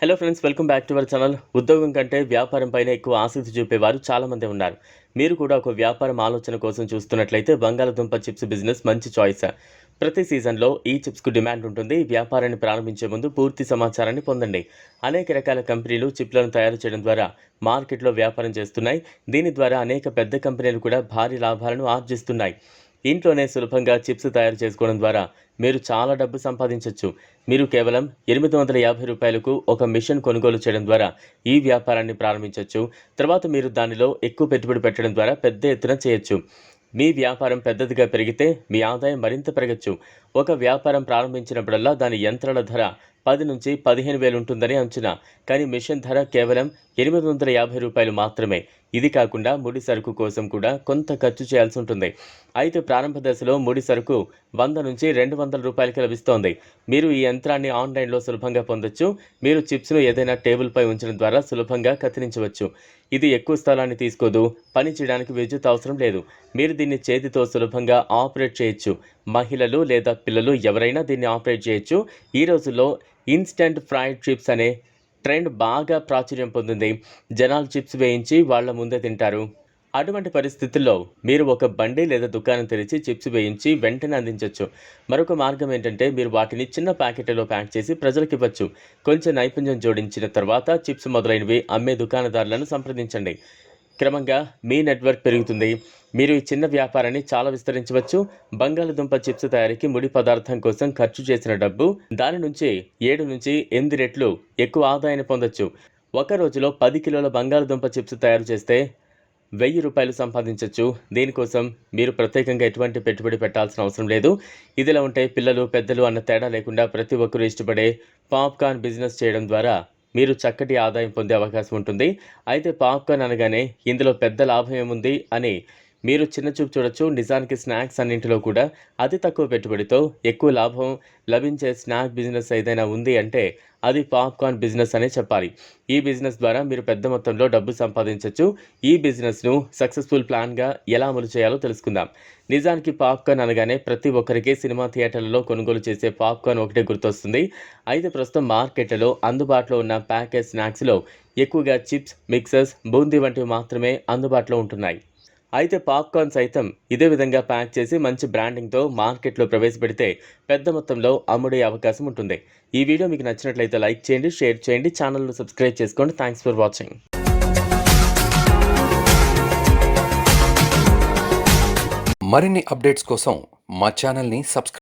Hello friends, welcome back to our channel. ఉద్యోగం కంటే వ్యాపారం పైన ఎక్కువ ఆసక్తి చూపేవారు చాలామంది ఉన్నారు. మీరు కూడా ఒక వ్యాపారం ఆలోచన కోసం చూస్తున్నట్లయితే బంగాళదుంప చిప్స్ బిజినెస్ మంచి చాయిస్. ప్రతి సీజన్లో ఈ చిప్స్కు డిమాండ్ ఉంటుంది. వ్యాపారాన్ని ప్రారంభించే ముందు పూర్తి సమాచారాన్ని పొందండి. అనేక రకాల కంపెనీలు చిప్లను తయారు చేయడం ద్వారా మార్కెట్లో వ్యాపారం చేస్తున్నాయి. దీని ద్వారా అనేక పెద్ద కంపెనీలు కూడా భారీ లాభాలను ఆర్జిస్తున్నాయి. ఇంట్లోనే సులభంగా చిప్స్ తయారు చేసుకోవడం ద్వారా మీరు చాలా డబ్బు సంపాదించవచ్చు. మీరు కేవలం 850 రూపాయలకు ఒక మిషన్ కొనుగోలు చేయడం ద్వారా ఈ వ్యాపారాన్ని ప్రారంభించవచ్చు. తర్వాత మీరు దానిలో ఎక్కువ పెట్టుబడి పెట్టడం ద్వారా పెద్ద ఎత్తున చేయొచ్చు. మీ వ్యాపారం పెద్దదిగా పెరిగితే మీ ఆదాయం మరింత పెరగచ్చు. ఒక వ్యాపారం ప్రారంభించినప్పుడల్లా దాని యంత్రాల ధర 10 నుంచి 15,000 ఉంటుందని అంచనా. కానీ మిషన్ ధర కేవలం 850 రూపాయలు మాత్రమే. ఇది కాకుండా ముడి సరుకు కోసం కూడా కొంత ఖర్చు చేయాల్సి ఉంటుంది. అయితే ప్రారంభ దశలో ముడి సరుకు 100 నుంచి 200 రూపాయలకి లభిస్తోంది. మీరు ఈ యంత్రాన్ని ఆన్లైన్లో సులభంగా పొందొచ్చు. మీరు చిప్స్ను ఏదైనా టేబుల్పై ఉంచడం ద్వారా సులభంగా కత్తిరించవచ్చు. ఇది ఎక్కువ స్థలాన్ని తీసుకోదు. పని చేయడానికి విద్యుత్ అవసరం లేదు. మీరు దీన్ని చేతితో సులభంగా ఆపరేట్ చేయొచ్చు. మహిళలు లేదా పిల్లలు ఎవరైనా దీన్ని ఆపరేట్ చేయొచ్చు. ఈ రోజుల్లో ఇన్స్టంట్ ఫ్రైడ్ చిప్స్ అనే ట్రెండ్ బాగా ప్రాచుర్యం పొందింది. జనాలు చిప్స్ వేయించి వాళ్ళ ముందే తింటారు. అటువంటి పరిస్థితుల్లో మీరు ఒక బండి లేదా దుకాణం తెరిచి చిప్స్ వేయించి వెంటనే అందించవచ్చు. మరొక మార్గం ఏంటంటే మీరు వాటిని చిన్న ప్యాకెట్లలో ప్యాక్ చేసి ప్రజలకు ఇవ్వచ్చు. కొంచెం నైపుణ్యం జోడించిన తర్వాత చిప్స్ మొదలైనవి అమ్మే దుకాణదారులను సంప్రదించండి. క్రమంగా మీ నెట్వర్క్ పెరుగుతుంది. మీరు ఈ చిన్న వ్యాపారాన్ని చాలా విస్తరించవచ్చు. బంగాళదుంప చిప్స్ తయారీకి ముడి పదార్థం కోసం ఖర్చు చేసిన డబ్బు దాని నుంచి 7 నుంచి 8 రెట్లు ఎక్కువ ఆదాయాన్ని పొందొచ్చు. ఒక రోజులో 10 కిలోల బంగాళదుంప చిప్స్ తయారు చేస్తే 1000 రూపాయలు సంపాదించవచ్చు. దీనికోసం మీరు ప్రత్యేకంగా ఎటువంటి పెట్టుబడి పెట్టాల్సిన అవసరం లేదు. ఇదిలా ఉంటే పిల్లలు పెద్దలు అన్న తేడా లేకుండా ప్రతి ఒక్కరూ ఇష్టపడే పాప్కార్న్ బిజినెస్ చేయడం ద్వారా మీరు చక్కటి ఆదాయం పొందే అవకాశం ఉంటుంది. అయితే పాప్కార్న్ అనగానే ఇందులో పెద్ద లాభం ఏముంది అని మీరు చిన్న చూపు చూడొచ్చు. నిజానికి స్నాక్స్ అన్నింటిలో కూడా అతి తక్కువ పెట్టుబడితో ఎక్కువ లాభం లభించే స్నాక్ బిజినెస్ ఏదైనా ఉంది అంటే అది పాప్కార్న్ బిజినెస్ అనే చెప్పాలి. ఈ బిజినెస్ ద్వారా మీరు పెద్ద మొత్తంలో డబ్బు సంపాదించవచ్చు. ఈ బిజినెస్ను సక్సెస్ఫుల్ ప్లాన్గా ఎలా అమలు చేయాలో తెలుసుకుందాం. నిజానికి పాప్కార్న్ అనగానే ప్రతి ఒక్కరికి సినిమా థియేటర్లలో కొనుగోలు చేసే పాప్కార్న్ ఒకటే గుర్తొస్తుంది. అయితే ప్రస్తుతం మార్కెట్లలో అందుబాటులో ఉన్న ప్యాకేజ్ స్నాక్స్లో ఎక్కువగా చిప్స్, మిక్సర్స్, బూందీ వంటివి మాత్రమే అందుబాటులో ఉంటున్నాయి. అయితే పాప్కార్న్ సైతం ఇదే విధంగా ప్యాక్ చేసి మంచి బ్రాండింగ్తో మార్కెట్లో ప్రవేశపెడితే పెద్ద మొత్తంలో అమ్ముడే అవకాశం ఉంటుంది. ఈ వీడియో మీకు నచ్చినట్లయితే లైక్ చేయండి, షేర్ చేయండి, ఛానల్ను సబ్స్క్రైబ్ చేసుకోండి. Thanks for watching. మరిన్ని అప్డేట్స్ కోసం మా ఛానల్ని సబ్స్క్రైబ్